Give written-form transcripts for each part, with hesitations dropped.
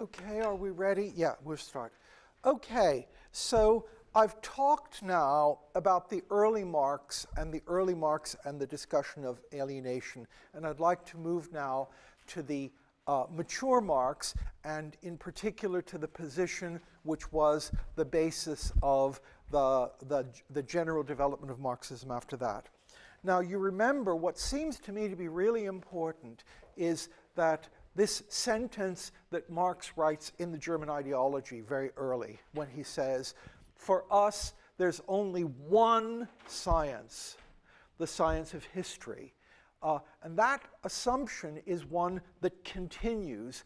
Okay, are we ready? Yeah, we'll start. Okay, so I've talked now about the early Marx and the discussion of alienation, and I'd like to move now to the mature Marx, and in particular to the position which was the basis of the general development of Marxism after that. Now, you remember what seems to me to be really important is that this sentence that Marx writes in the German Ideology very early, when he says, for us, there's only one science, the science of history. And that assumption is one that continues.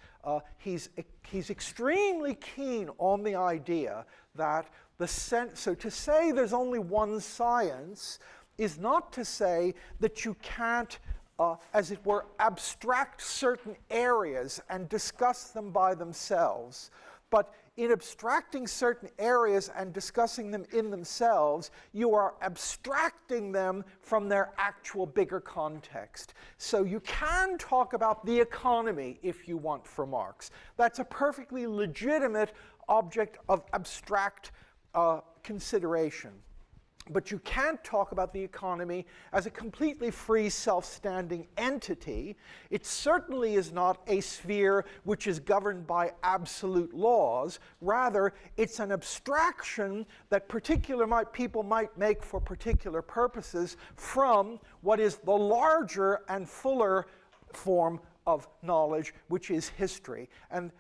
He's extremely keen on the idea that so to say there's only one science is not to say that you can't, as it were, abstract certain areas and discuss them by themselves. But in abstracting certain areas and discussing them in themselves, you are abstracting them from their actual bigger context. So you can talk about the economy if you want for Marx. That's a perfectly legitimate object of abstract consideration. But you can't talk about the economy as a completely free, self-standing entity. It certainly is not a sphere which is governed by absolute laws. Rather, it's an abstraction that people might make for particular purposes from what is the larger and fuller form of knowledge, which is history. And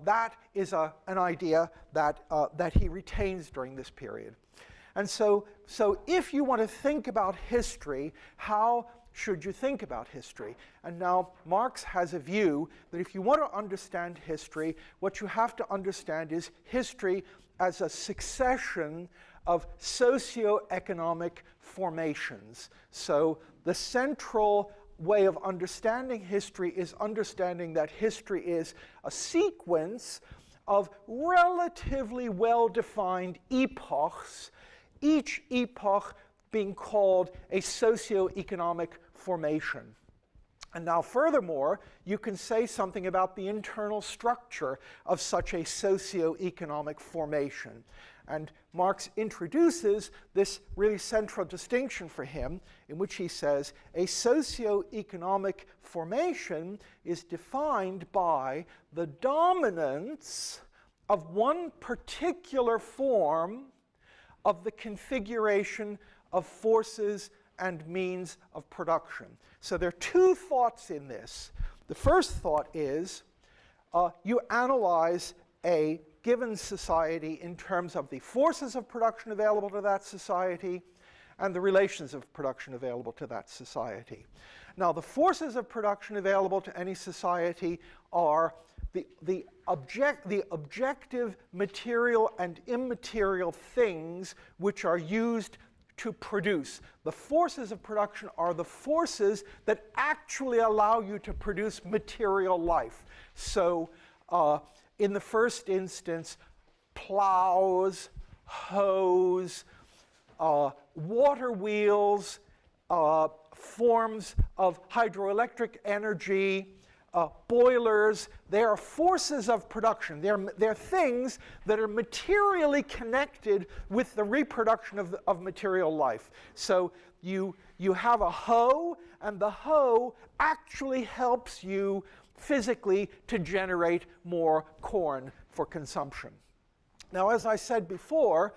that is an idea that he retains during this period. And so if you want to think about history, how should you think about history? And now Marx has a view that if you want to understand history, what you have to understand is history as a succession of socio-economic formations. So the central way of understanding history is understanding that history is a sequence of relatively well-defined epochs, each epoch being called a socio-economic formation. And now furthermore, you can say something about the internal structure of such a socio-economic formation. And Marx introduces this really central distinction for him, in which he says a socio-economic formation is defined by the dominance of one particular form of the configuration of forces and means of production. So there are two thoughts in this. The first thought is you analyze a given society in terms of the forces of production available to that society and the relations of production available to that society. Now, the forces of production available to any society are the objective material and immaterial things which are used to produce. The forces of production are the forces that actually allow you to produce material life. So in the first instance, plows, hoes, water wheels, forms of hydroelectric energy, boilers, they are forces of production. They're things that are materially connected with the reproduction of material life. So you have a hoe, and the hoe actually helps you physically to generate more corn for consumption. Now, as I said before,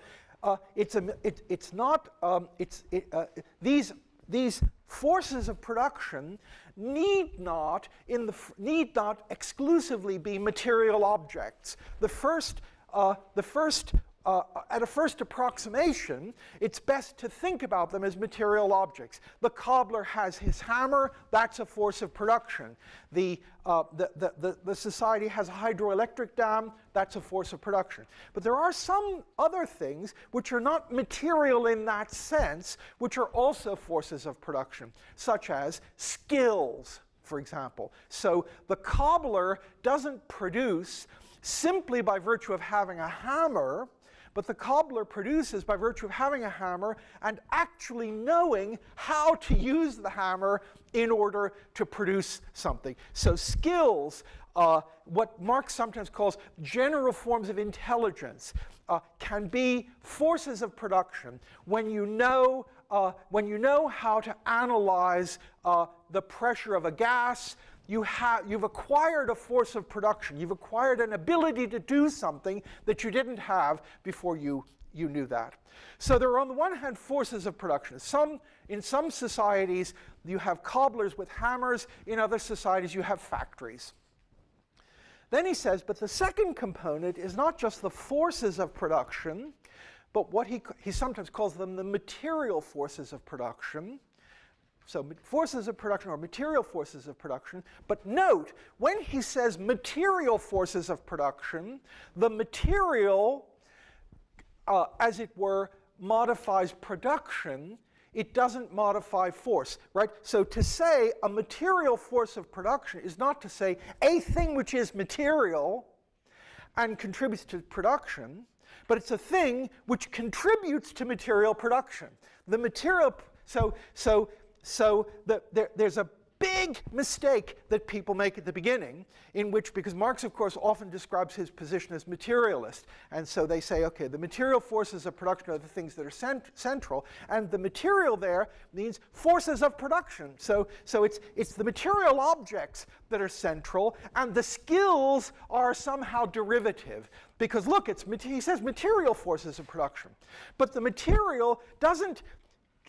these forces of production need not exclusively be material objects. At a first approximation, it's best to think about them as material objects. The cobbler has his hammer, that's a force of production. The society has a hydroelectric dam, that's a force of production. But there are some other things which are not material in that sense, which are also forces of production, such as skills, for example. So the cobbler doesn't produce simply by virtue of having a hammer, but the cobbler produces by virtue of having a hammer and actually knowing how to use the hammer in order to produce something. So skills what Marx sometimes calls general forms of intelligence, can be forces of production when you know how to analyze the pressure of a gas. You've acquired a force of production. You've acquired an ability to do something that you didn't have before you knew that. So there are, on the one hand, forces of production. In some societies, you have cobblers with hammers. In other societies, you have factories. Then he says, but the second component is not just the forces of production, but what he sometimes calls them the material forces of production. So forces of production or material forces of production. But note, when he says material forces of production, the material, as it were, modifies production. It doesn't modify force, right? So to say a material force of production is not to say a thing which is material and contributes to production, but it's a thing which contributes to material production. The material, there's a big mistake that people make at the beginning, in which, because Marx, of course, often describes his position as materialist, and so they say, okay, the material forces of production are the things that are central, and the material there means forces of production. So it's the material objects that are central, and the skills are somehow derivative. Because look, he says material forces of production, but the material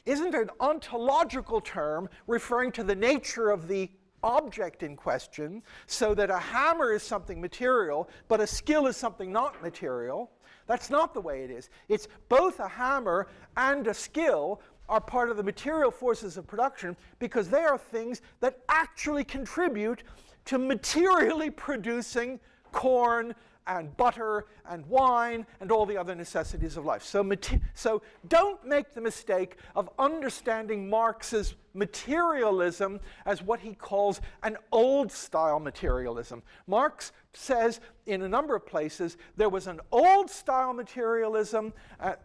isn't an ontological term referring to the nature of the object in question, so that a hammer is something material, but a skill is something not material. That's not the way it is. It's both a hammer and a skill are part of the material forces of production because they are things that actually contribute to materially producing corn and butter and wine and all the other necessities of life. So don't make the mistake of understanding Marx's materialism as what he calls an old-style materialism. Marx says in a number of places there was an old-style materialism,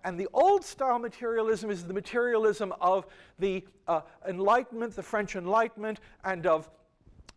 and the old-style materialism is the materialism of the Enlightenment, the French Enlightenment, and of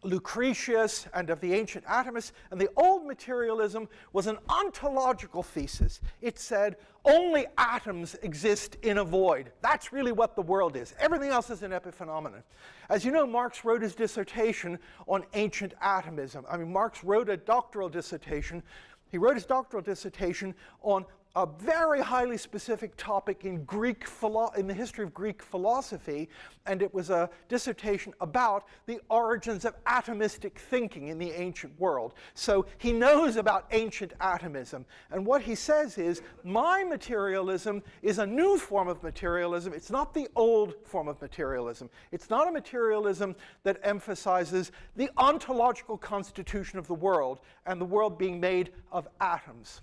Lucretius and of the ancient atomists. And the old materialism was an ontological thesis. It said only atoms exist in a void. That's really what the world is. Everything else is an epiphenomenon. As you know, Marx wrote his dissertation on ancient atomism. I mean, Marx wrote a doctoral dissertation. He wrote his doctoral dissertation on a very highly specific topic in the history of Greek philosophy, and it was a dissertation about the origins of atomistic thinking in the ancient world. So he knows about ancient atomism, and what he says is, my materialism is a new form of materialism. It's not the old form of materialism. It's not a materialism that emphasizes the ontological constitution of the world and the world being made of atoms,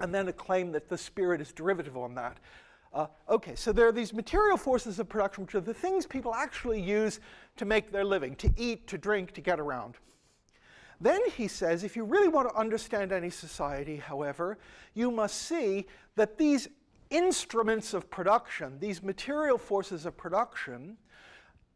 and then a claim that the spirit is derivative on that. Okay, so there are these material forces of production, which are the things people actually use to make their living, to eat, to drink, to get around. Then he says, if you really want to understand any society, however, you must see that these instruments of production, these material forces of production,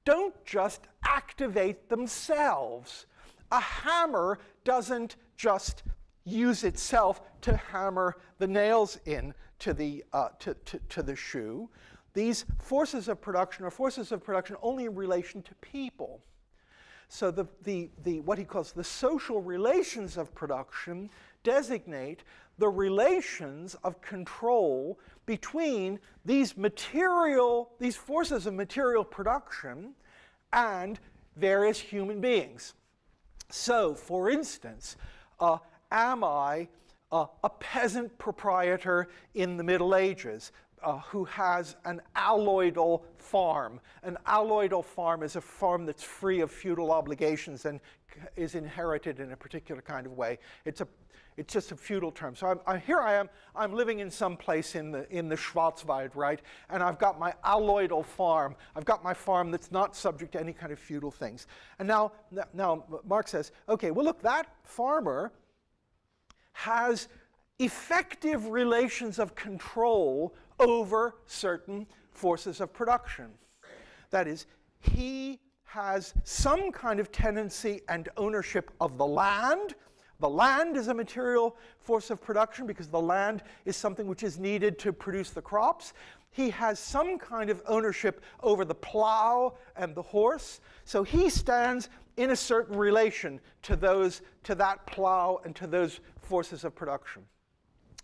don't just activate themselves. A hammer doesn't just use itself to hammer the nails in to the shoe. These forces of production are forces of production only in relation to people. So what he calls the social relations of production designate the relations of control between these forces of material production and various human beings. So, for instance, am I a peasant proprietor in the Middle Ages who has an alloidal farm? An alloidal farm is a farm that's free of feudal obligations and is inherited in a particular kind of way. It's just a feudal term. So here I am. I'm living in some place in the Schwarzwald, right? And I've got my alloidal farm. I've got my farm that's not subject to any kind of feudal things. And now Marx says, okay, well look, that farmer has effective relations of control over certain forces of production. That is, he has some kind of tendency and ownership of the land. The land is a material force of production because the land is something which is needed to produce the crops. He has some kind of ownership over the plow and the horse. So he stands in a certain relation to that plow and to those forces of production.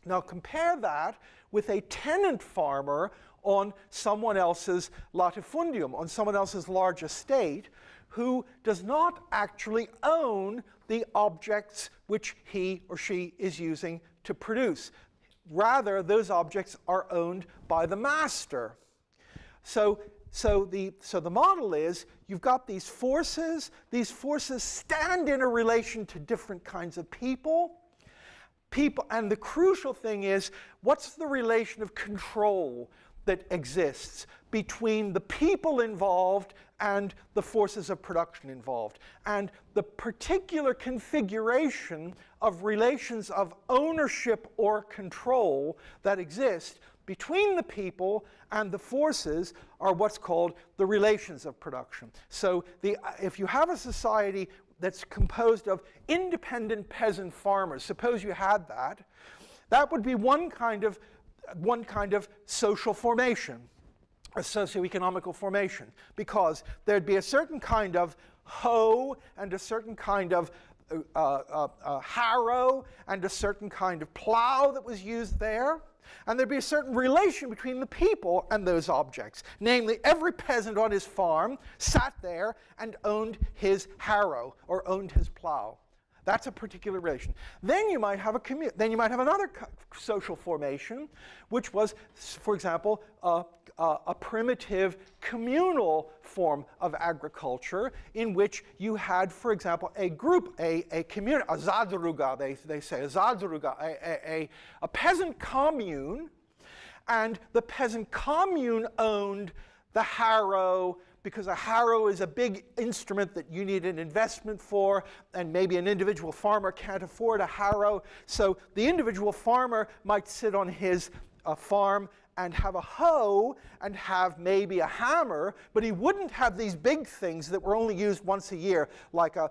Now compare that with a tenant farmer on someone else's latifundium, on someone else's large estate, who does not actually own the objects which he or she is using to produce. Rather, those objects are owned by the master. So the model is you've got these forces stand in a relation to different kinds of people, and the crucial thing is, what's the relation of control that exists between the people involved and the forces of production involved? And the particular configuration of relations of ownership or control that exist between the people and the forces are what's called the relations of production. So if you have a society that's composed of independent peasant farmers, suppose you had that, that would be one kind of social formation, a socioeconomical formation, because there'd be a certain kind of hoe and a certain kind of harrow and a certain kind of plow that was used there, and there'd be a certain relation between the people and those objects. Namely, every peasant on his farm sat there and owned his harrow or owned his plow. That's a particular relation. Then you might have another social formation, which was, for example, a primitive communal form of agriculture in which you had, for example, a group, a community, a zadruga, they say, a zadruga, a peasant commune, and the peasant commune owned the harrow, because a harrow is a big instrument that you need an investment for, and maybe an individual farmer can't afford a harrow. So the individual farmer might sit on his farm and have a hoe and have maybe a hammer, but he wouldn't have these big things that were only used once a year, like a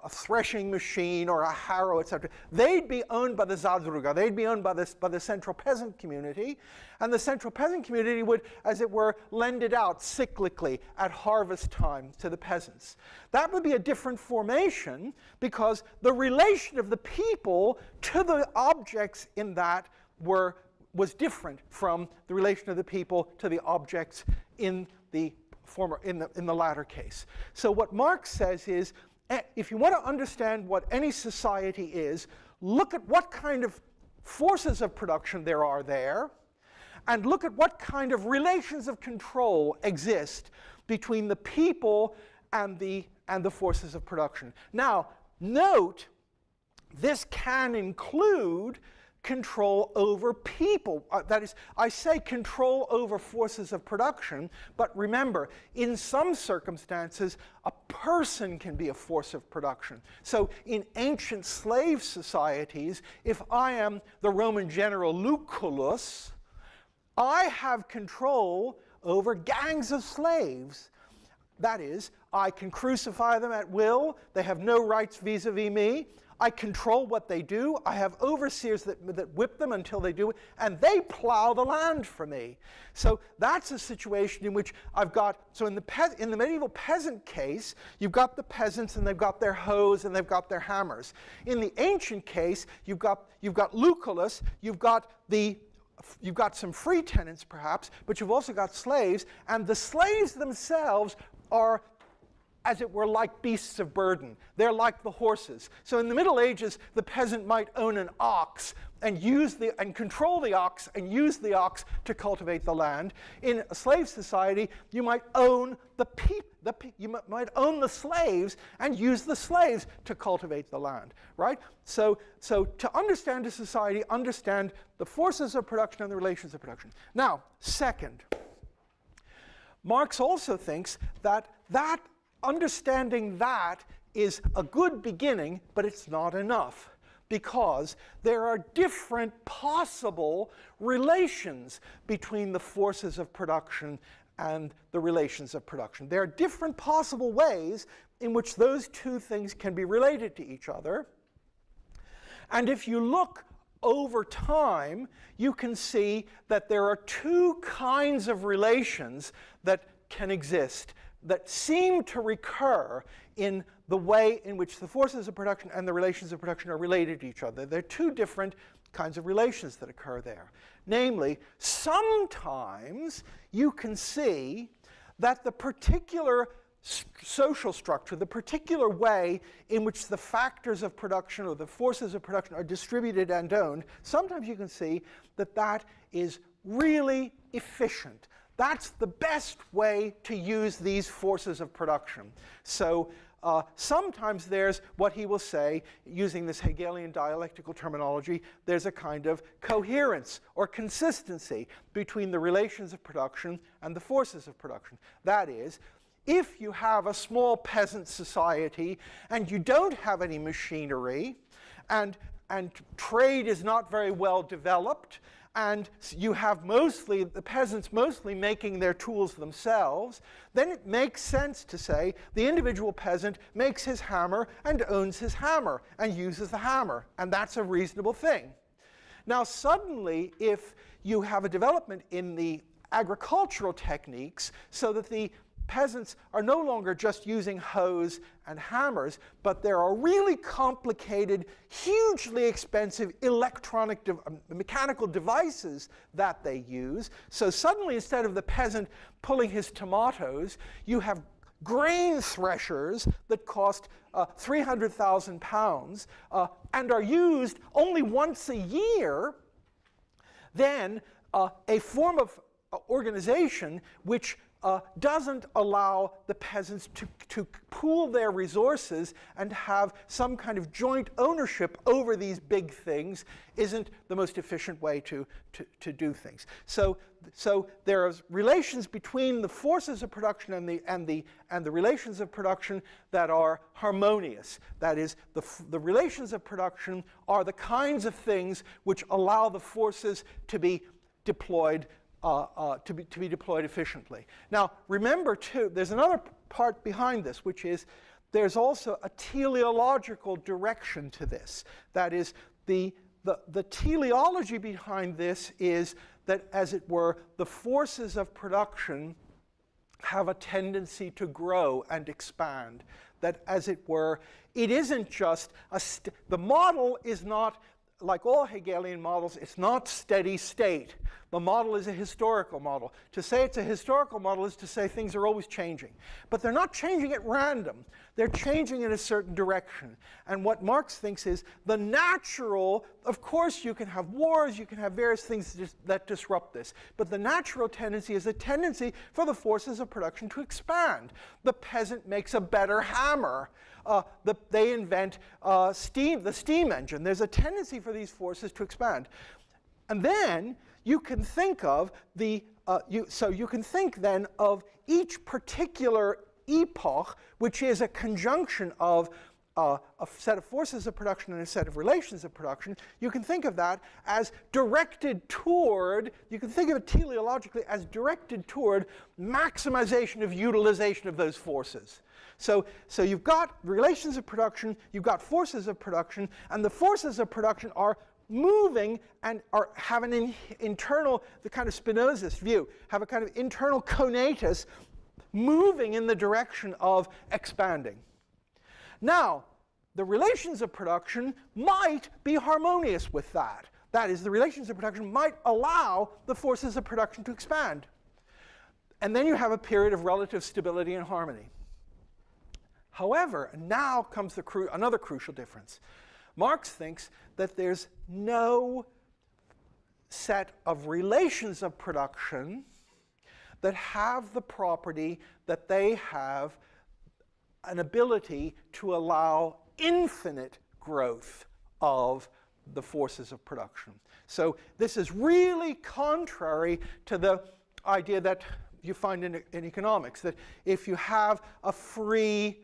threshing machine or a harrow, etc. They'd be owned by the zadruga. They'd be owned by the central peasant community, and the central peasant community would, as it were, lend it out cyclically at harvest time to the peasants. That would be a different formation because the relation of the people to the objects in that was different from the relation of the people to the objects in the latter case. So what Marx says is, if you want to understand what any society is, look at what kind of forces of production there are there, and look at what kind of relations of control exist between the people and the forces of production. Now, note, this can include control over people. That is, I say control over forces of production, but remember, in some circumstances, a person can be a force of production. So in ancient slave societies, if I am the Roman general Lucullus, I have control over gangs of slaves. That is, I can crucify them at will. They have no rights vis-a-vis me. I control what they do. I have overseers that whip them until they do it, and they plow the land for me. So that's a situation in which I've got, so in the medieval peasant case, you've got the peasants and they've got their hoes and they've got their hammers. In the ancient case, you've got Lucullus, you've got some free tenants perhaps, but you've also got slaves, and the slaves themselves are, as it were, like beasts of burden. They're like the horses. So in the Middle Ages, the peasant might own an ox and control the ox and use the ox to cultivate the land. In a slave society, you might own you might own the slaves and use the slaves to cultivate the land, right? So to understand a society, understand the forces of production and the relations of production. Now, second, Marx also thinks that understanding that is a good beginning, but it's not enough, because there are different possible relations between the forces of production and the relations of production. There are different possible ways in which those two things can be related to each other. And if you look over time, you can see that there are two kinds of relations that can exist that seem to recur in the way in which the forces of production and the relations of production are related to each other. There are two different kinds of relations that occur there. Namely, sometimes you can see that the particular social structure, the particular way in which the factors of production or the forces of production are distributed and owned, sometimes you can see that that is really efficient. That's the best way to use these forces of production. So sometimes there's what he will say, using this Hegelian dialectical terminology, there's a kind of coherence or consistency between the relations of production and the forces of production. That is, if you have a small peasant society and you don't have any machinery and trade is not very well developed, and you have the peasants mostly making their tools themselves, then it makes sense to say the individual peasant makes his hammer and owns his hammer and uses the hammer, and that's a reasonable thing. Now suddenly, if you have a development in the agricultural techniques so that the peasants are no longer just using hoes and hammers, but there are really complicated, hugely expensive mechanical devices that they use. So suddenly, instead of the peasant pulling his tomatoes, you have grain threshers that cost 300,000 pounds and are used only once a year. Then a form of organization which doesn't allow the peasants to pool their resources and have some kind of joint ownership over these big things isn't the most efficient way to do things. So there are relations between the forces of production and the relations of production that are harmonious. That is, the relations of production are the kinds of things which allow the forces to be deployed efficiently. Now, remember too, there's another part behind this, which is there's also a teleological direction to this. That is, the teleology behind this is that, as it were, the forces of production have a tendency to grow and expand. That, as it were, it isn't just the model is not, like all Hegelian models, it's not steady state. The model is a historical model. To say it's a historical model is to say things are always changing. But they're not changing at random. They're changing in a certain direction. And what Marx thinks is the natural, of course you can have wars, you can have various things that disrupt this, but the natural tendency is a tendency for the forces of production to expand. The peasant makes a better hammer. They invent the steam engine. There's a tendency for these forces to expand. And then you can think of you can think then of each particular epoch, which is a conjunction of a set of forces of production and a set of relations of production. You can think of that as directed toward, you can think of it teleologically as directed toward maximization of utilization of those forces. So you've got relations of production, you've got forces of production, and the forces of production are moving and have an internal, the kind of Spinozist view, have a kind of internal conatus moving in the direction of expanding. Now, the relations of production might be harmonious with that. That is, the relations of production might allow the forces of production to expand. And then you have a period of relative stability and harmony. However, now comes another crucial difference. Marx thinks that there's no set of relations of production that have the property that they have an ability to allow infinite growth of the forces of production. So this is really contrary to the idea that you find in economics, that if you have a free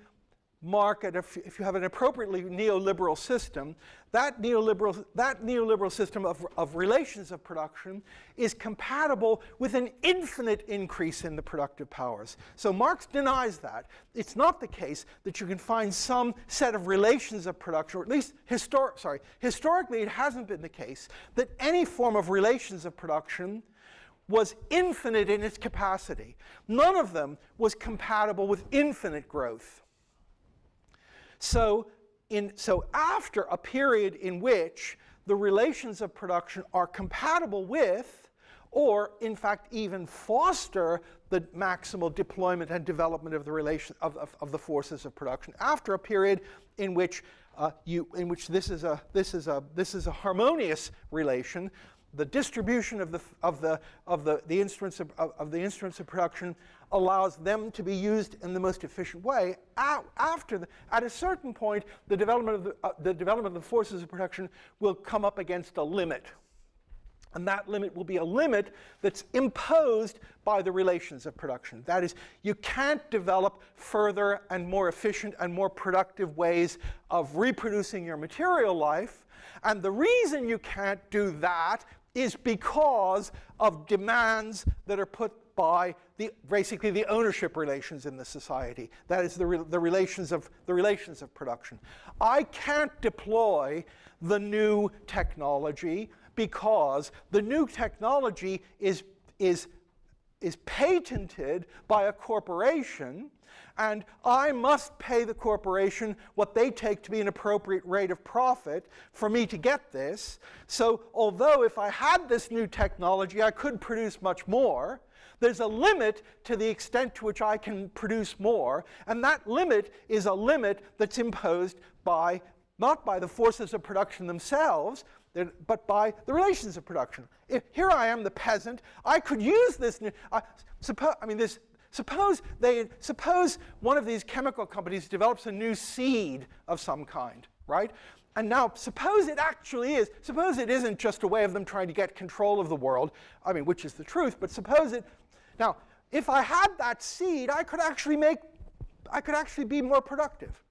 mark at if you have an appropriately neoliberal system, that neoliberal system of relations of production is compatible with an infinite increase in the productive powers. So Marx denies that. It's not the case that you can find some set of relations of production, or at least historically it hasn't been the case that any form of relations of production was infinite in its capacity. None of them was compatible with infinite growth. So after a period in which the relations of production are compatible with, or in fact even foster the maximal deployment and development of the of the forces of production, after a period in which this is a harmonious relation, the distribution of the instruments of production allows them to be used in the most efficient way. At a certain point, the development of the forces of production will come up against a limit, and that limit will be a limit that's imposed by the relations of production. That is, you can't develop further and more efficient and more productive ways of reproducing your material life, and the reason you can't do that is because of demands that are put by basically the ownership relations in the society. That is the relations of production. I can't deploy the new technology because the new technology is patented by a corporation, and I must pay the corporation what they take to be an appropriate rate of profit for me to get this. So although if I had this new technology I could produce much more, there's a limit to the extent to which I can produce more, and that limit is a limit that's imposed by, not by the forces of production themselves, but by the relations of production. Here I am, the peasant. I could use this new, suppose one of these chemical companies develops a new seed of some kind, right? And now suppose it isn't just a way of them trying to get control of the world, which is the truth, but suppose it, now if I had that seed, I could actually be more productive.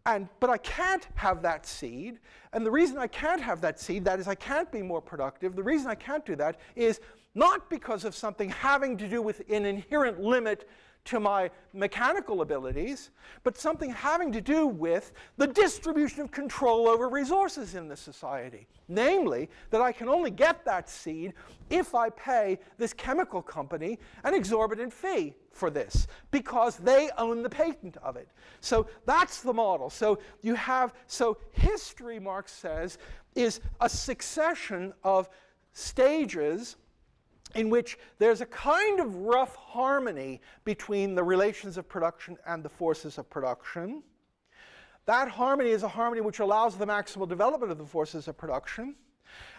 But I can't have that seed, and the reason I can't have that seed, that is I can't be more productive, the reason I can't do that is not because of something having to do with an inherent limit to my mechanical abilities, but something having to do with the distribution of control over resources in the society. Namely, that I can only get that seed if I pay this chemical company an exorbitant fee for this, because they own the patent of it. So that's the model. So history, Marx says, is a succession of stages in which there's a kind of rough harmony between the relations of production and the forces of production. That harmony is a harmony which allows the maximal development of the forces of production,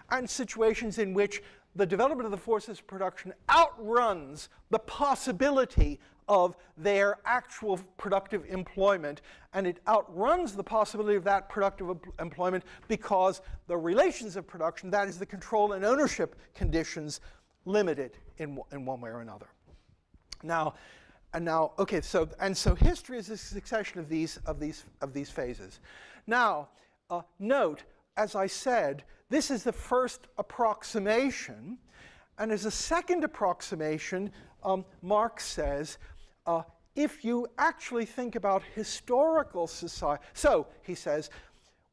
and situations in which the development of the forces of production outruns the possibility of their actual productive employment, and it outruns the possibility of that productive employment because the relations of production, that is the control and ownership conditions, limited in one way or another. So history is a succession of these phases. Now, note, as I said, this is the first approximation, and as a second approximation, Marx says, if you actually think about historical society, so he says,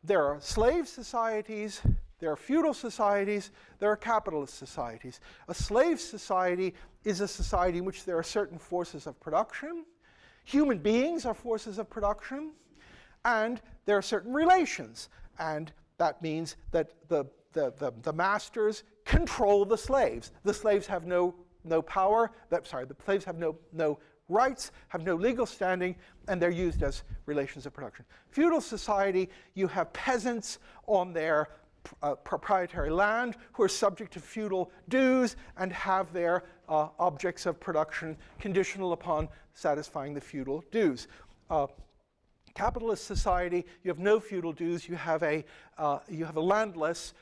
there are slave societies, there are feudal societies, there are capitalist societies. A slave society is a society in which there are certain forces of production. Human beings are forces of production, and there are certain relations. And that means that the masters control the slaves. The slaves have no power. The slaves have no rights, have no legal standing, and they're used as relations of production. Feudal society, you have peasants on their proprietary land who are subject to feudal dues and have their objects of production conditional upon satisfying the feudal dues. capitalist society, you have no feudal dues, you have a landless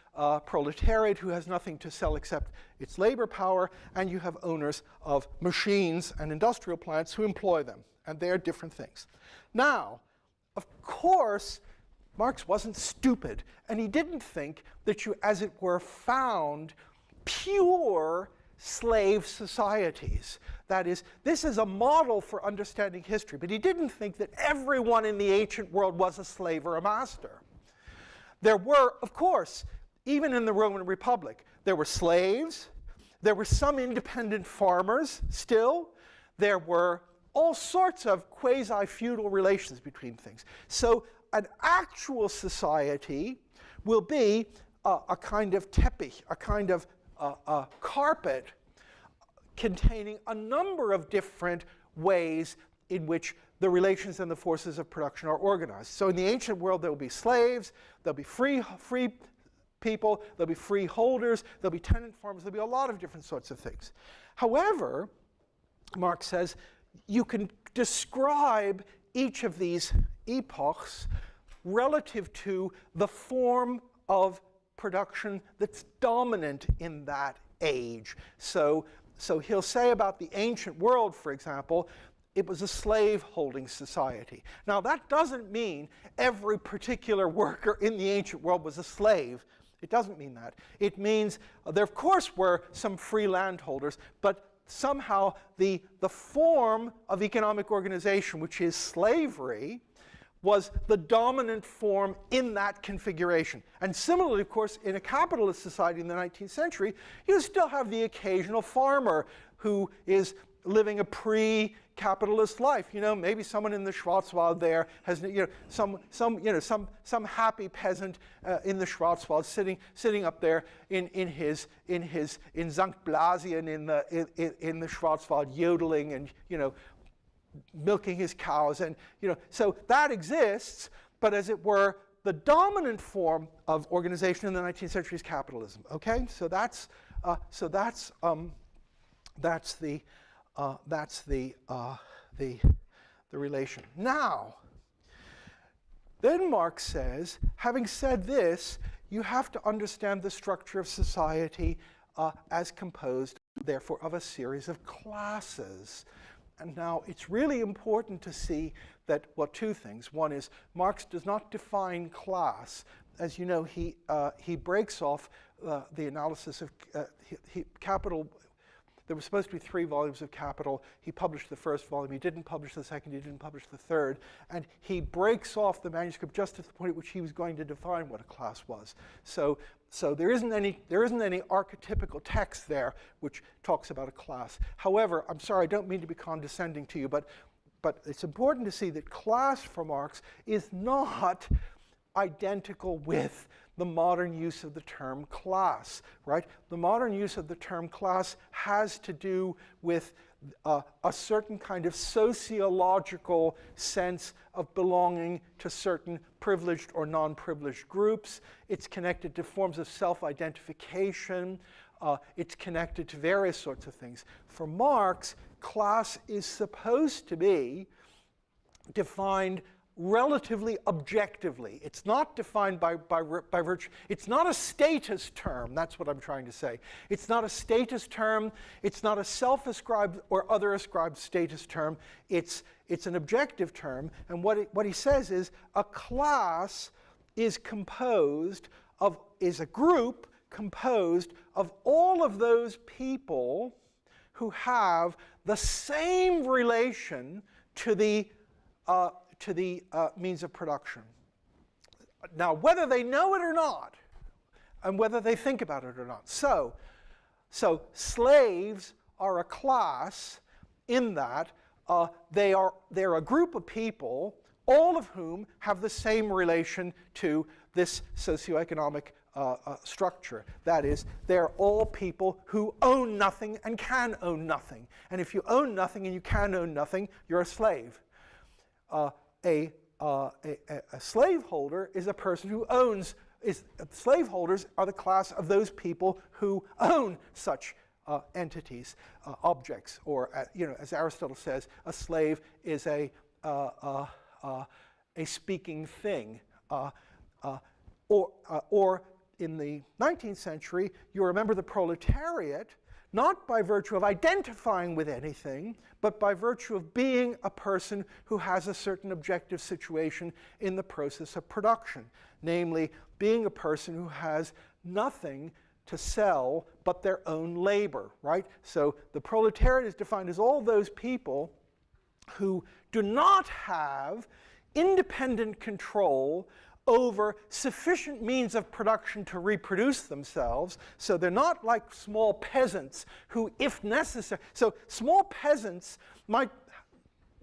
proletariat who has nothing to sell except its labor power, and you have owners of machines and industrial plants who employ them, and they are different things. Now, of course, Marx wasn't stupid, and he didn't think that you, as it were, found pure slave societies. That is, this is a model for understanding history, but he didn't think that everyone in the ancient world was a slave or a master. There were, of course, even in the Roman Republic, there were slaves, there were some independent farmers still, there were all sorts of quasi-feudal relations between things. So an actual society will be a kind of teppich, a kind of carpet containing a number of different ways in which the relations and the forces of production are organized. So in the ancient world, there will be slaves, there'll be free people, there'll be freeholders, there'll be tenant farmers, there'll be a lot of different sorts of things. However, Marx says, you can describe each of these epochs relative to the form of production that's dominant in that age. So he'll say about the ancient world, for example, it was a slave-holding society. Now, that doesn't mean every particular worker in the ancient world was a slave. It doesn't mean that. It means there, of course, were some free landholders, but somehow the form of economic organization, which is slavery, was the dominant form in that configuration. And similarly, of course, in a capitalist society in the 19th century, you still have the occasional farmer who is living a pre-capitalist life. You know, maybe someone in the Schwarzwald there has, some happy peasant in the Schwarzwald sitting up there in St. Blasien in the Schwarzwald, yodeling and milking his cows, and so that exists, but as it were, the dominant form of organization in the 19th century is capitalism. Okay, so that's the relation. Now, then Marx says, having said this, you have to understand the structure of society as composed, therefore, of a series of classes. And now it's really important to see that, well, two things. One is Marx does not define class. As you know, he breaks off the analysis of Capital. There were supposed to be 3 volumes of Capital. He published the first volume. He didn't publish the second. He didn't publish the third. And he breaks off the manuscript just at the point at which he was going to define what a class was. So there isn't any archetypical text there which talks about a class. However, I'm sorry, I don't mean to be condescending to you, but it's important to see that class for Marx is not identical with the modern use of the term class, right? The modern use of the term class has to do with a certain kind of sociological sense of belonging to certain privileged or non-privileged groups. It's connected to forms of self-identification. It's connected to various sorts of things. For Marx, class is supposed to be defined relatively objectively. It's not defined by virtue. It's not a status term. That's what I'm trying to say. It's not a status term. It's not a self-ascribed or other-ascribed status term. It's an objective term. And what he says is a class is a group composed of all of those people who have the same relation to the means of production. Now, whether they know it or not, and whether they think about it or not. So slaves are a class in that they're a group of people, all of whom have the same relation to this socioeconomic structure. That is, they're all people who own nothing and can own nothing. And if you own nothing and you can own nothing, you're a slave. A slaveholder is a person who owns. Slaveholders are the class of those people who own such entities, objects, or as Aristotle says, a slave is a a speaking thing. Or in the 19th century, you remember the proletariat, not by virtue of identifying with anything, but by virtue of being a person who has a certain objective situation in the process of production, namely being a person who has nothing to sell but their own labor, right? So the proletariat is defined as all those people who do not have independent control over sufficient means of production to reproduce themselves. So they're not like small peasants who, if necessary, so small peasants might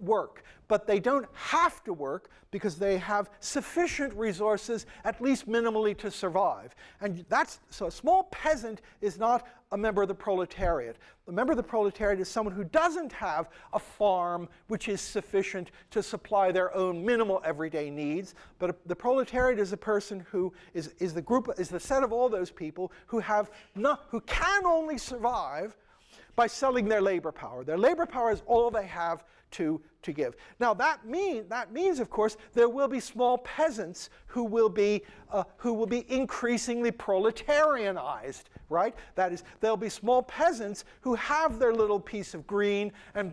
work, but they don't have to work because they have sufficient resources, at least minimally, to survive. And so a small peasant is not a member of the proletariat. A member of the proletariat is someone who doesn't have a farm which is sufficient to supply their own minimal everyday needs. But the proletariat is a person who is the set of all those people who can only survive by selling their labor power. Their labor power is all they have to give. Now that means, of course, there will be small peasants who will be increasingly proletarianized, right? That is, there'll be small peasants who have their little piece of green and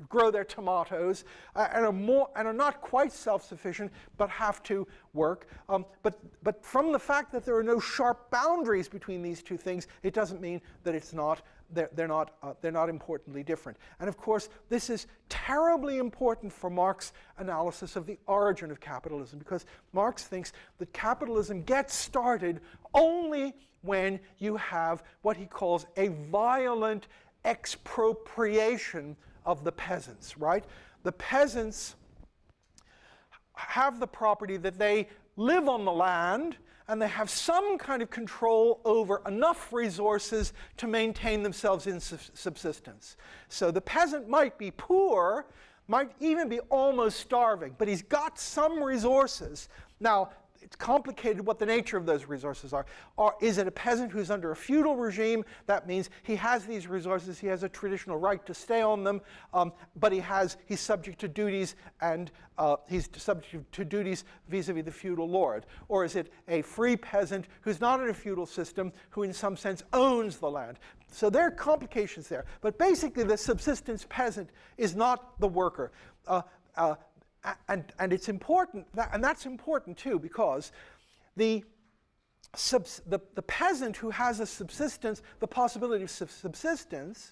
grow their tomatoes and are not quite self-sufficient, but have to work. But from the fact that there are no sharp boundaries between these two things, it doesn't mean that it's not. They're not importantly different. And of course, this is terribly important for Marx's analysis of the origin of capitalism, because Marx thinks that capitalism gets started only when you have what he calls a violent expropriation of the peasants, right? The peasants have the property that they live on the land, and they have some kind of control over enough resources to maintain themselves in subsistence. So the peasant might be poor, might even be almost starving, but he's got some resources. Now, it's complicated what the nature of those resources are. Is it a peasant who's under a feudal regime? That means he has these resources, he has a traditional right to stay on them, but he's subject to duties, and he's subject to duties vis-a-vis the feudal lord. Or is it a free peasant who's not in a feudal system, who in some sense owns the land? So there are complications there. But basically the subsistence peasant is not the worker. And it's important, and that's important too, because the peasant who has a subsistence, the possibility of subsistence,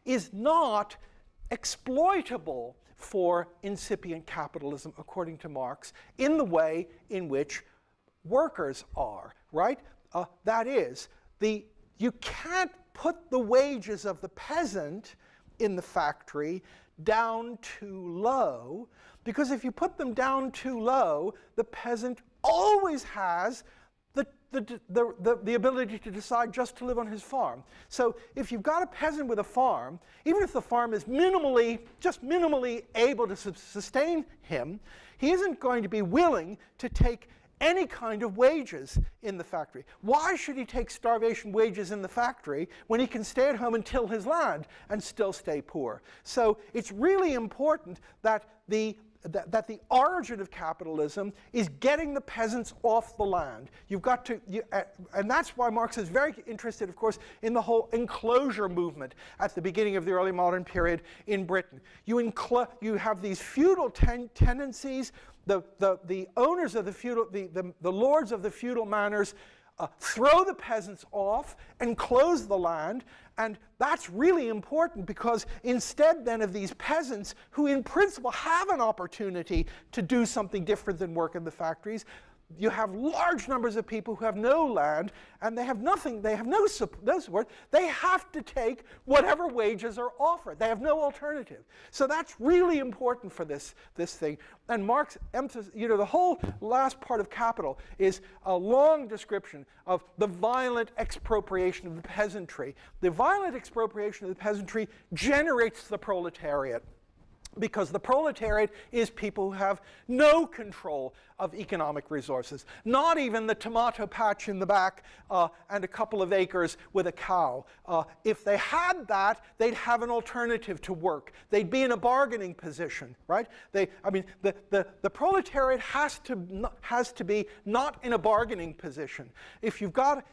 is not exploitable for incipient capitalism, according to Marx, in the way in which workers are, right? That is, you can't put the wages of the peasant in the factory down too low, because if you put them down too low, the peasant always has the ability to decide just to live on his farm. So if you've got a peasant with a farm, even if the farm is just minimally able to sustain him, he isn't going to be willing to take any kind of wages in the factory. Why should he take starvation wages in the factory when he can stay at home and till his land and still stay poor? So it's really important that the origin of capitalism is getting the peasants off the land. You've got to, and that's why Marx is very interested, of course, in the whole enclosure movement at the beginning of the early modern period in Britain. You have these feudal tendencies. The owners of the feudal, the lords of the feudal manors throw the peasants off and close the land. And that's really important, because instead then of these peasants, who in principle have an opportunity to do something different than work in the factories, you have large numbers of people who have no land, and they have nothing, they have no support. They have to take whatever wages are offered. They have no alternative. So that's really important for this thing. And Marx emphasizes, the whole last part of Capital is a long description of the violent expropriation of the peasantry. The violent expropriation of the peasantry generates the proletariat, because the proletariat is people who have no control of economic resources. Not even the tomato patch in the back and a couple of acres with a cow. If they had that, they'd have an alternative to work. They'd be in a bargaining position, right? The proletariat has to be not in a bargaining position. If you've got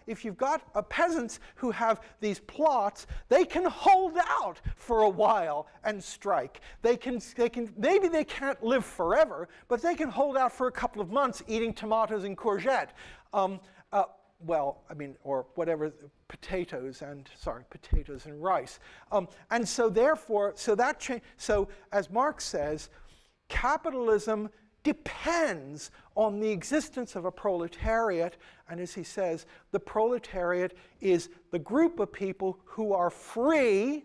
peasants who have these plots, they can hold out for a while and strike. Maybe they can't live forever, but they can hold out for a couple of months eating tomatoes and courgette. Or whatever, potatoes and rice. And so therefore, so as Marx says, capitalism depends on the existence of a proletariat, and as he says, the proletariat is the group of people who are free,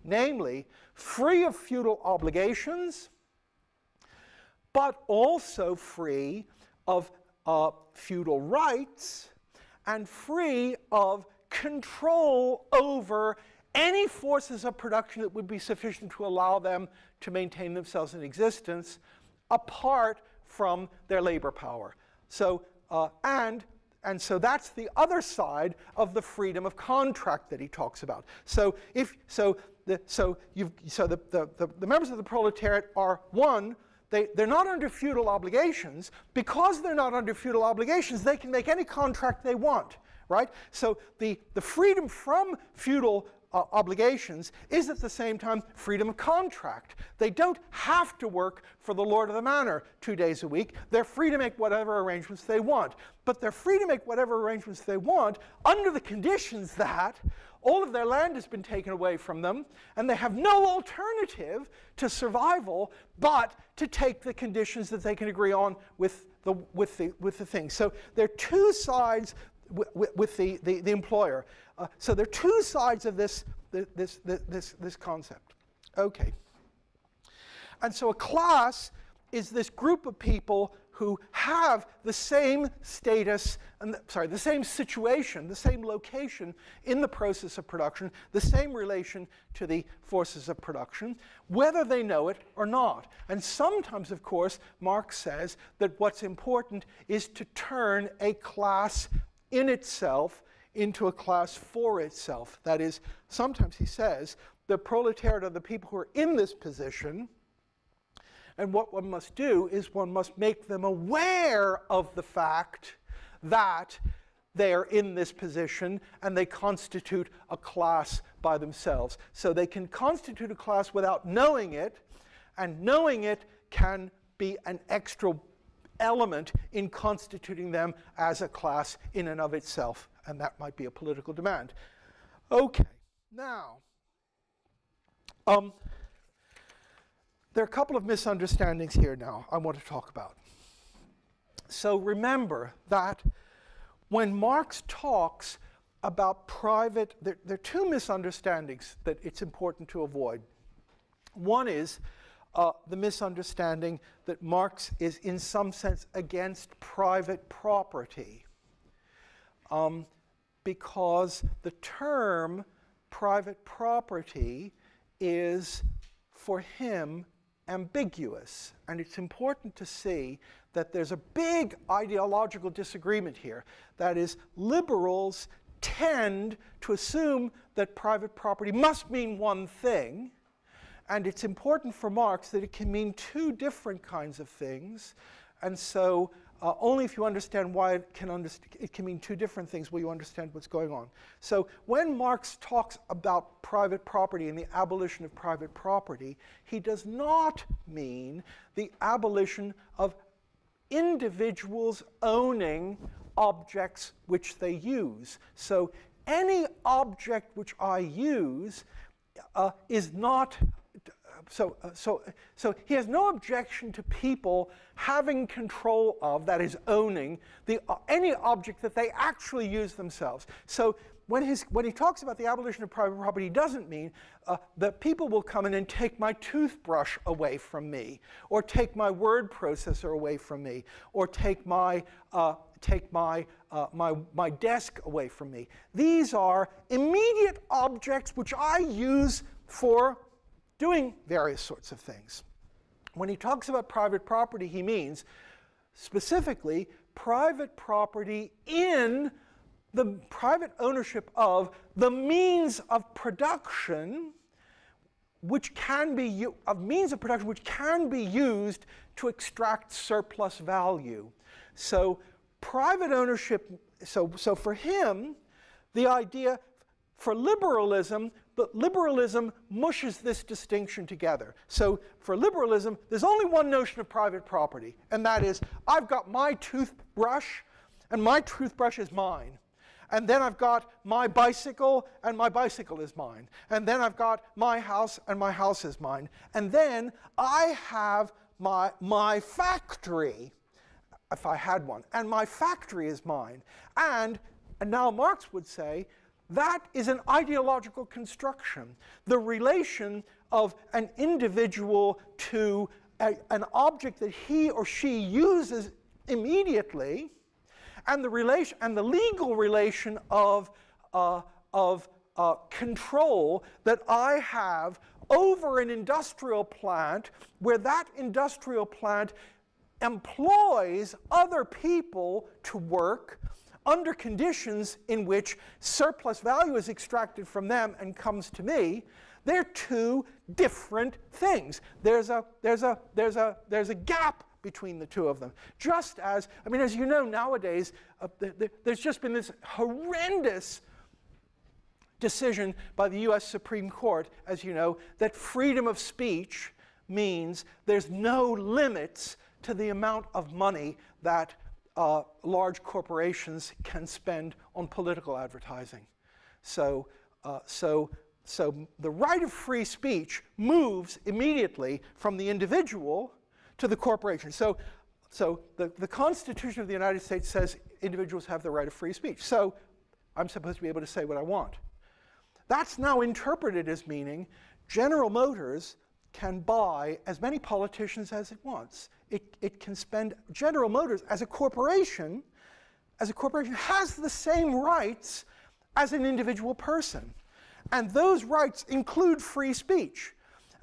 namely free of feudal obligations, but also free of feudal rights, and free of control over any forces of production that would be sufficient to allow them to maintain themselves in existence apart from their labor power. So, and so that's the other side of the freedom of contract that he talks about. So the members of the proletariat are, one, they're not under feudal obligations. Because they're not under feudal obligations, they can make any contract they want, right? So the freedom from feudal obligations is at the same time freedom of contract. They don't have to work for the lord of the manor 2 days a week. They're free to make whatever arrangements they want. But they're free to make whatever arrangements they want under the conditions that all of their land has been taken away from them, and they have no alternative to survival but to take the conditions that they can agree on with the thing. So there are two sides with the employer. So there are two sides of this concept. Okay. And so a class is this group of people who have the same status, the same situation, the same location in the process of production, the same relation to the forces of production, whether they know it or not. And sometimes, of course, Marx says that what's important is to turn a class in itself into a class for itself. That is, sometimes he says the proletariat are the people who are in this position, and what one must do is one must make them aware of the fact that they are in this position and they constitute a class by themselves. So they can constitute a class without knowing it, and knowing it can be an extra element in constituting them as a class in and of itself, and that might be a political demand. Okay, now, there are a couple of misunderstandings here now I want to talk about. So remember that when Marx talks about private, there are two misunderstandings that it's important to avoid. One is the misunderstanding that Marx is in some sense against private property, because the term private property is, for him, ambiguous. And it's important to see that there's a big ideological disagreement here. That is, liberals tend to assume that private property must mean one thing, and it's important for Marx that it can mean two different kinds of things. And so only if you understand why it can mean two different things will you understand what's going on. So when Marx talks about private property and the abolition of private property, he does not mean the abolition of individuals owning objects which they use. So any object which I use is not... So he has no objection to people having control of, that is, owning, any object that they actually use themselves. So when he talks about the abolition of private property, he doesn't mean that people will come in and take my toothbrush away from me, or take my word processor away from me, or take my desk away from me. These are immediate objects which I use for doing various sorts of things. When he talks about private property, he means specifically private property in the private ownership of the means of production which can be used to extract surplus value. So private ownership, so for him, the idea for liberalism, but liberalism mushes this distinction together. So for liberalism, there's only one notion of private property, and that is, I've got my toothbrush, and my toothbrush is mine. And then I've got my bicycle, and my bicycle is mine. And then I've got my house, and my house is mine. And then I have my factory, if I had one, and my factory is mine. And now Marx would say, that is an ideological construction. The relation of an individual to an object that he or she uses immediately, and the legal relation of control that I have over an industrial plant, where that industrial plant employs other people to work under conditions in which surplus value is extracted from them and comes to me. They're two different things. There's a gap between the two of them. Just as, I mean, as you know, nowadays, there's just been this horrendous decision by the US Supreme Court, as you know, that freedom of speech means there's no limits to the amount of money that large corporations can spend on political advertising. So the right of free speech moves immediately from the individual to the corporation. So the Constitution of the United States says individuals have the right of free speech. So I'm supposed to be able to say what I want. That's now interpreted as meaning General Motors can buy as many politicians as it wants. It can spend, General Motors as a corporation has the same rights as an individual person. And those rights include free speech.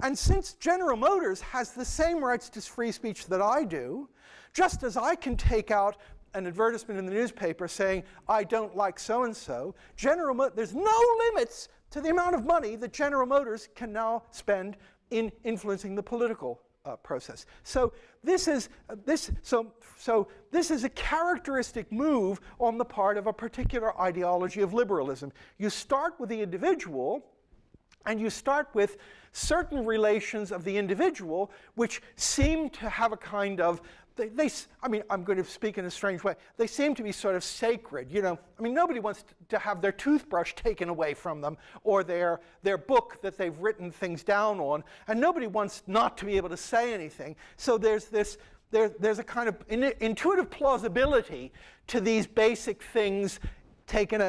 And since General Motors has the same rights to free speech that I do, just as I can take out an advertisement in the newspaper saying, I don't like so-and-so, there's no limits to the amount of money that General Motors can now spend in influencing the political process. So this is a characteristic move on the part of a particular ideology of liberalism. You start with the individual, and you start with certain relations of the individual which seem to have a kind of, I mean, I'm going to speak in a strange way, they seem to be sort of sacred, you know. I mean, nobody wants to have their toothbrush taken away from them, or their book that they've written things down on, and nobody wants not to be able to say anything. So there's a kind of intuitive plausibility to these basic things taken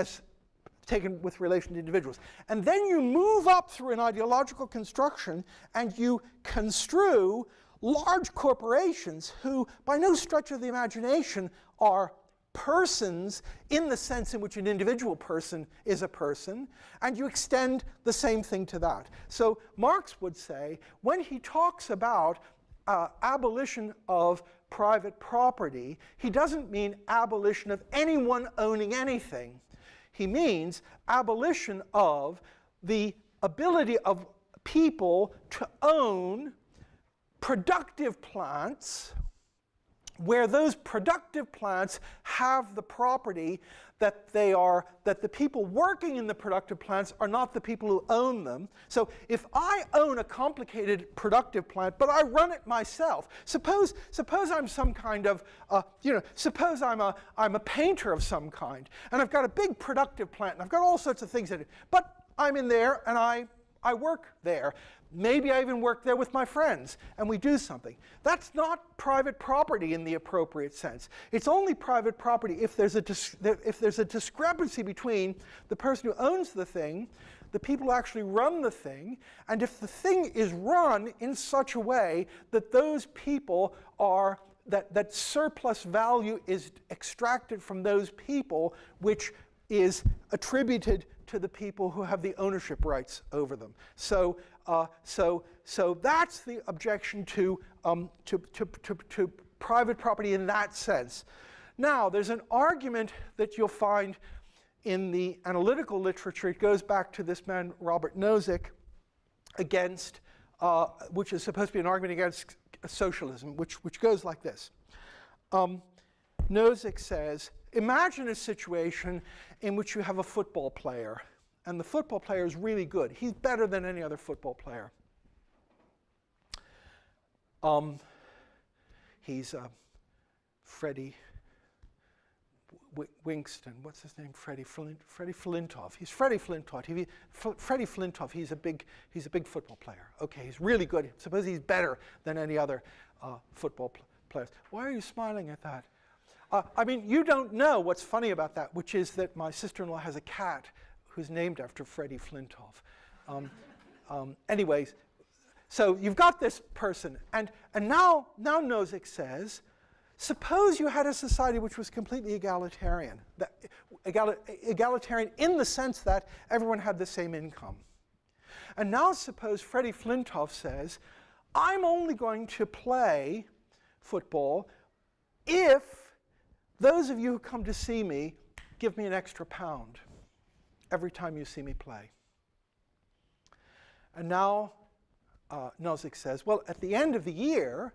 with relation to individuals. And then you move up through an ideological construction, and you construe large corporations who, by no stretch of the imagination, are persons in the sense in which an individual person is a person, and you extend the same thing to that. So Marx would say, when he talks about abolition of private property, he doesn't mean abolition of anyone owning anything. He means abolition of the ability of people to own productive plants, where those productive plants have the property that the people working in the productive plants are not the people who own them. So if I own a complicated productive plant, but I run it myself, suppose I'm some kind of, suppose I'm a painter of some kind, and I've got a big productive plant, and I've got all sorts of things in it, but I'm in there, and I work there. Maybe I even work there with my friends, and we do something. That's not private property in the appropriate sense. It's only private property if there's a discrepancy between the person who owns the thing, the people who actually run the thing, and if the thing is run in such a way that those people are, that surplus value is extracted from those people, which is attributed to the people who have the ownership rights over them. So that's the objection to private property in that sense. Now, there's an argument that you'll find in the analytical literature. It goes back to this man, Robert Nozick, against, which is supposed to be an argument against socialism, which goes like this. Nozick says, imagine a situation in which you have a football player, and the football player is really good. He's better than any other football player. He's Freddie Winston. What's his name? Freddie Flintoff. He's Freddie Flintoff. Freddie Flintoff. He's a big football player. Okay, he's really good. Suppose he's better than any other football players. Why are you smiling at that? I mean, you don't know what's funny about that, which is that my sister-in-law has a cat who's named after Freddie Flintoff. Anyways, so you've got this person, and now Nozick says, suppose you had a society which was completely egalitarian, egalitarian in the sense that everyone had the same income. And now suppose Freddie Flintoff says, I'm only going to play football if those of you who come to see me give me an extra £1 every time you see me play. And now Nozick says, well, at the end of the year,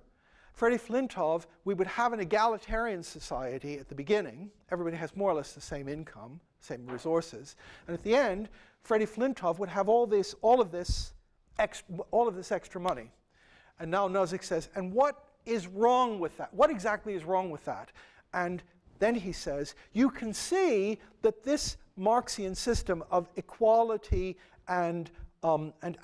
Freddie Flintoff, we would have an egalitarian society at the beginning. Everybody has more or less the same income, same resources. And at the end, Freddie Flintoff would have all of this extra money. And now Nozick says, and what is wrong with that? What exactly is wrong with that? And then he says, you can see that this Marxian system of equality and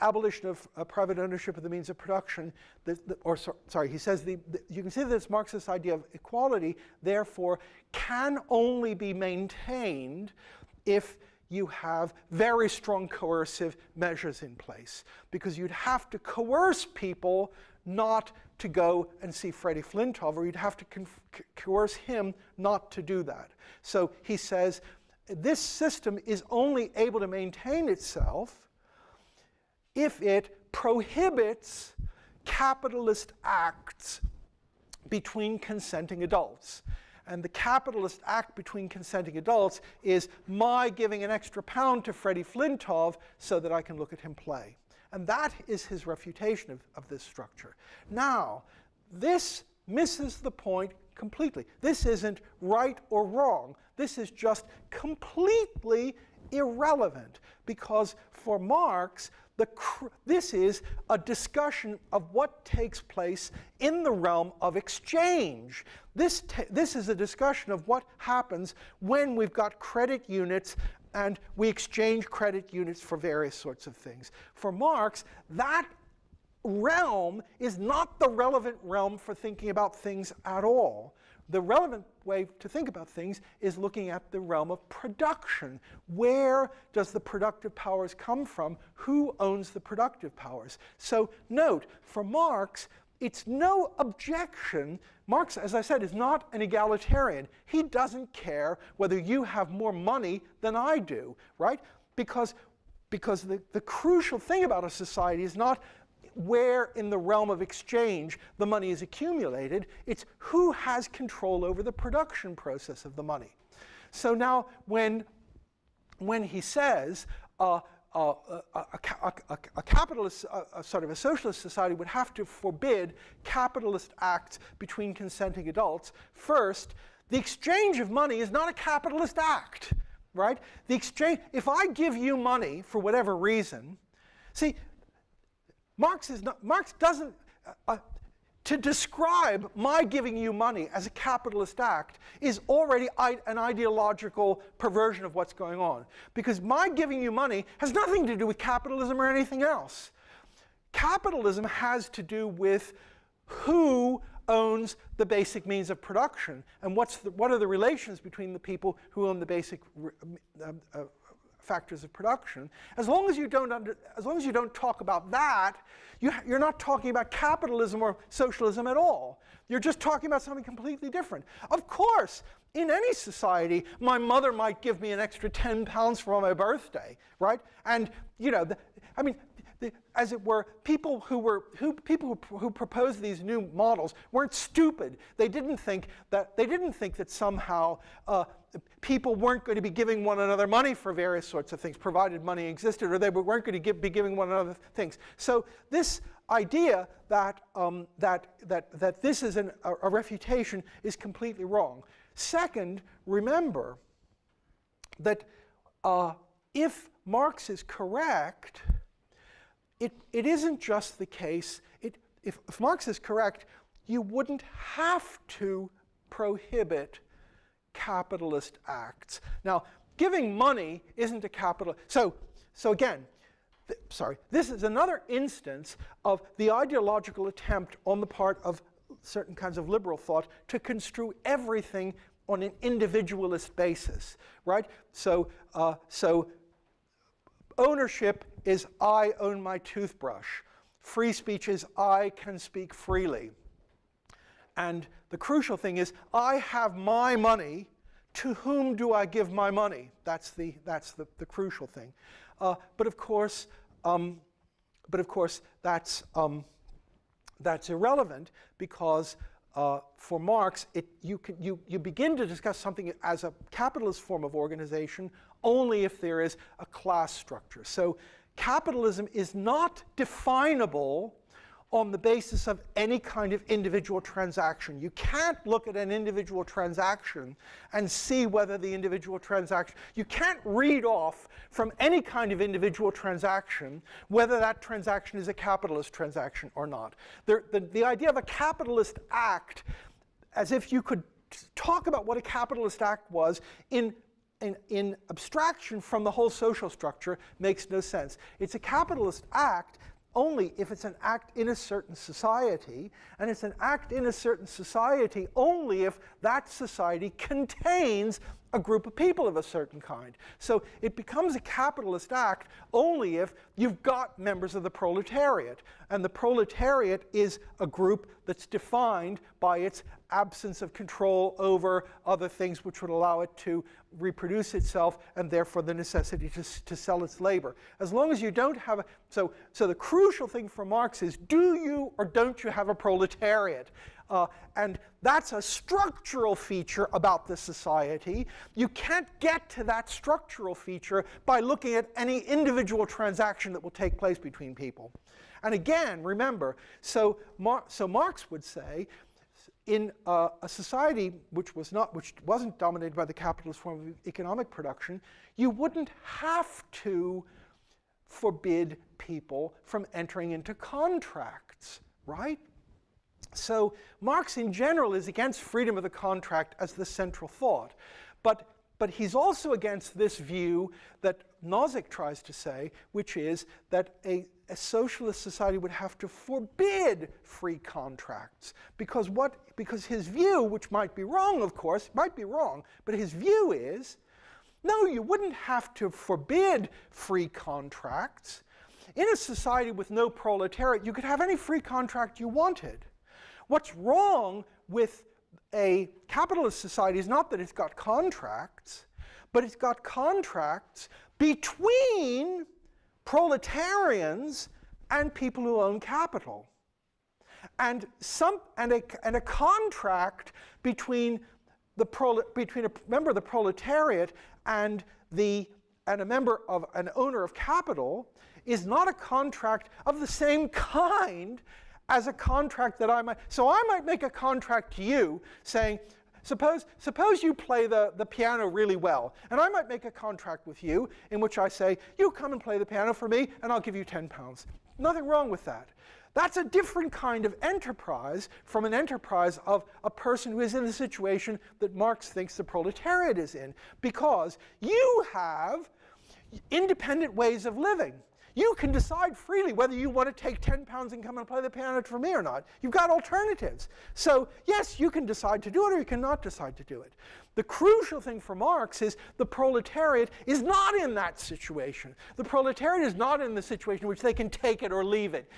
abolition of private ownership of the means of production, he says you can see that this Marxist idea of equality, therefore, can only be maintained if you have very strong coercive measures in place. Because you'd have to coerce people not to go and see Freddie Flintoff, or you'd have to coerce him not to do that. So he says, this system is only able to maintain itself if it prohibits capitalist acts between consenting adults. And the capitalist act between consenting adults is my giving an extra £1 to Freddie Flintoff so that I can look at him play. And that is his refutation of this structure. Now, this misses the point completely. This isn't right or wrong. This is just completely irrelevant, because for Marx, this is a discussion of what takes place in the realm of exchange. This is a discussion of what happens when we've got credit units and we exchange credit units for various sorts of things. For Marx, that realm is not the relevant realm for thinking about things at all. The relevant way to think about things is looking at the realm of production. Where does the productive powers come from? Who owns the productive powers? So note, for Marx, it's no objection. Marx, as I said, is not an egalitarian. He doesn't care whether you have more money than I do, right? Because the crucial thing about a society is not where in the realm of exchange the money is accumulated. It's who has control over the production process of the money. So now when he says a capitalist, sort of a socialist society would have to forbid capitalist acts between consenting adults, first, the exchange of money is not a capitalist act, right? The exchange, if I give you money for whatever reason, see, Marx doesn't, to describe my giving you money as a capitalist act is already an ideological perversion of what's going on. Because my giving you money has nothing to do with capitalism or anything else. Capitalism has to do with who owns the basic means of production and what are the relations between the people who own the basic factors of production. As long as you don't talk about that, you're not talking about capitalism or socialism at all. You're just talking about something completely different. Of course, in any society, my mother might give me an extra 10 pounds for my birthday, right? And, you know, as it were, people who proposed these new models weren't stupid. They didn't think that somehow people weren't going to be giving one another money for various sorts of things, provided money existed, or they weren't going to be giving one another things. So this idea that that this is a refutation is completely wrong. Second, remember that if Marx is correct, it isn't just the case. If Marx is correct, you wouldn't have to prohibit capitalist acts. Now, giving money isn't a capital. So again, this is another instance of the ideological attempt on the part of certain kinds of liberal thought to construe everything on an individualist basis, right? So ownership is I own my toothbrush. Free speech is I can speak freely. And the crucial thing is I have my money. To whom do I give my money? That's the crucial thing. But of course that's irrelevant because for Marx, you begin to discuss something as a capitalist form of organization only if there is a class structure. So capitalism is not definable on the basis of any kind of individual transaction. You can't look at an individual transaction and see whether the individual transaction, you can't read off from any kind of individual transaction whether that transaction is a capitalist transaction or not. The idea of a capitalist act, as if you could talk about what a capitalist act was in abstraction from the whole social structure, makes no sense. It's a capitalist act only if it's an act in a certain society, and it's an act in a certain society only if that society contains a group of people of a certain kind. So it becomes a capitalist act only if you've got members of the proletariat, and the proletariat is a group that's defined by its absence of control over other things which would allow it to reproduce itself, and therefore the necessity to sell its labor. As long as you don't have so the crucial thing for Marx is, do you or don't you have a proletariat? And that's a structural feature about the society. You can't get to that structural feature by looking at any individual transaction that will take place between people. And again, remember, so Marx would say, in a society which wasn't dominated by the capitalist form of economic production, you wouldn't have to forbid people from entering into contracts, right? So Marx in general is against freedom of the contract as the central thought, but he's also against this view that Nozick tries to say, which is that a socialist society would have to forbid free contracts, because his view, which might be wrong, of course, might be wrong, but his view is, no, you wouldn't have to forbid free contracts. In a society with no proletariat, you could have any free contract you wanted. What's wrong with a capitalist society is not that it's got contracts, but it's got contracts between proletarians and people who own capital. And a contract between a member of the proletariat and a member of an owner of capital is not a contract of the same kind as a contract that I might. So I might make a contract to you saying, suppose you play the piano really well, and I might make a contract with you in which I say, you come and play the piano for me, and I'll give you 10 pounds. Nothing wrong with that. That's a different kind of enterprise from an enterprise of a person who is in the situation that Marx thinks the proletariat is in, because you have independent ways of living. You can decide freely whether you want to take 10 pounds and come and play the piano for me or not. You've got alternatives. So yes, you can decide to do it or you cannot decide to do it. The crucial thing for Marx is the proletariat is not in that situation. The proletariat is not in the situation in which they can take it or leave it.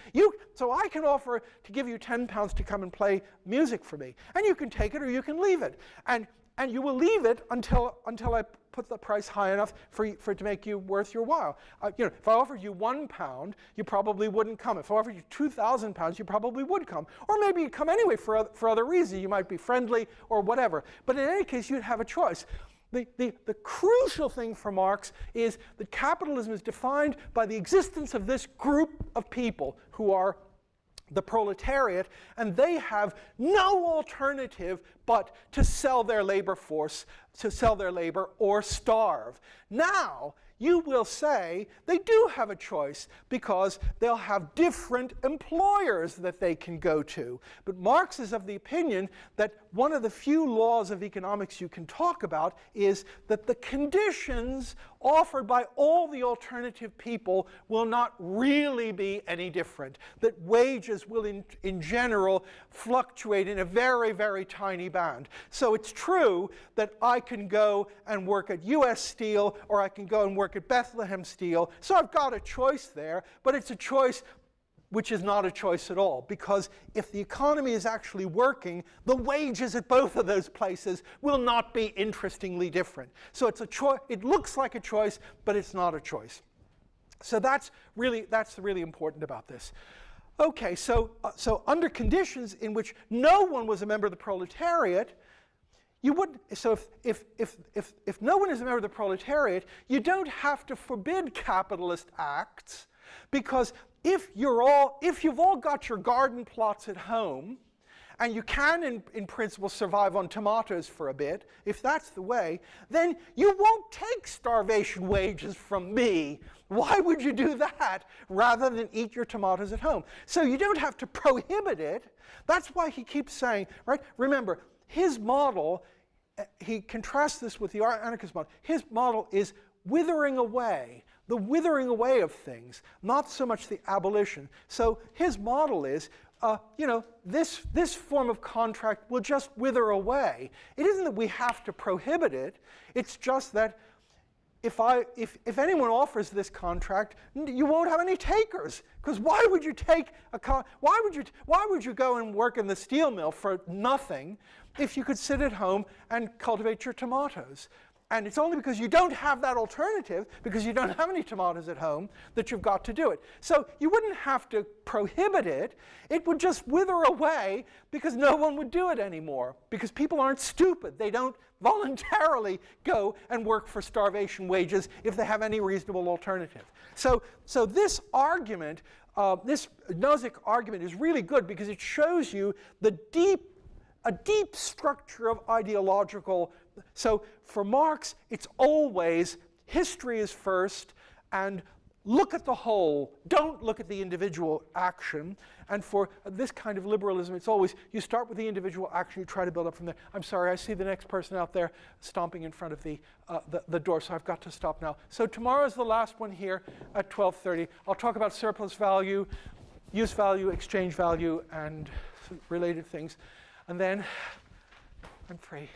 So I can offer to give you 10 pounds to come and play music for me. And you can take it or you can leave it. And and you will leave it until I put the price high enough for it to make you worth your while. If I offered you £1, you probably wouldn't come. If I offered you £2,000, you probably would come. Or maybe you'd come anyway for other reasons. You might be friendly or whatever. But in any case, you'd have a choice. The crucial thing for Marx is that capitalism is defined by the existence of this group of people who are the proletariat, and they have no alternative but to sell their labor force, to sell their labor or starve. Now, you will say they do have a choice because they'll have different employers that they can go to. But Marx is of the opinion that one of the few laws of economics you can talk about is that the conditions offered by all the alternative people will not really be any different, that wages will in general fluctuate in a very, very tiny band. So it's true that I can go and work at US Steel, or I can go and work at Bethlehem Steel. So I've got a choice there, but it's a choice which is not a choice at all, because if the economy is actually working, the wages at both of those places will not be interestingly different. So it's a choice. It looks like a choice, but it's not a choice. So that's really important about this. Okay, so under conditions in which no one was a member of the proletariat, you wouldn't. So if no one is a member of the proletariat, you don't have to forbid capitalist acts, because if you've all got your garden plots at home, and you can, in principle, survive on tomatoes for a bit, if that's the way, then you won't take starvation wages from me. Why would you do that rather than eat your tomatoes at home? So you don't have to prohibit it. That's why he keeps saying, right? Remember, his model, he contrasts this with the anarchist model. His model is withering away, the withering away of things, not so much the abolition. So his model is, this form of contract will just wither away. It isn't that we have to prohibit it. It's just that if anyone offers this contract, you won't have any takers. Because why would you take why would you go and work in the steel mill for nothing if you could sit at home and cultivate your tomatoes? And it's only because you don't have that alternative, because you don't have any tomatoes at home, that you've got to do it. So you wouldn't have to prohibit it. It would just wither away because no one would do it anymore. Because people aren't stupid. They don't voluntarily go and work for starvation wages if they have any reasonable alternative. So this argument, this Nozick argument, is really good because it shows you a deep structure of ideological. So for Marx, it's always history is first, and look at the whole. Don't look at the individual action. And for this kind of liberalism, it's always you start with the individual action, you try to build up from there. I'm sorry, I see the next person out there stomping in front of the door, so I've got to stop now. So tomorrow's the last one here at 12:30. I'll talk about surplus value, use value, exchange value, and related things. And then I'm free.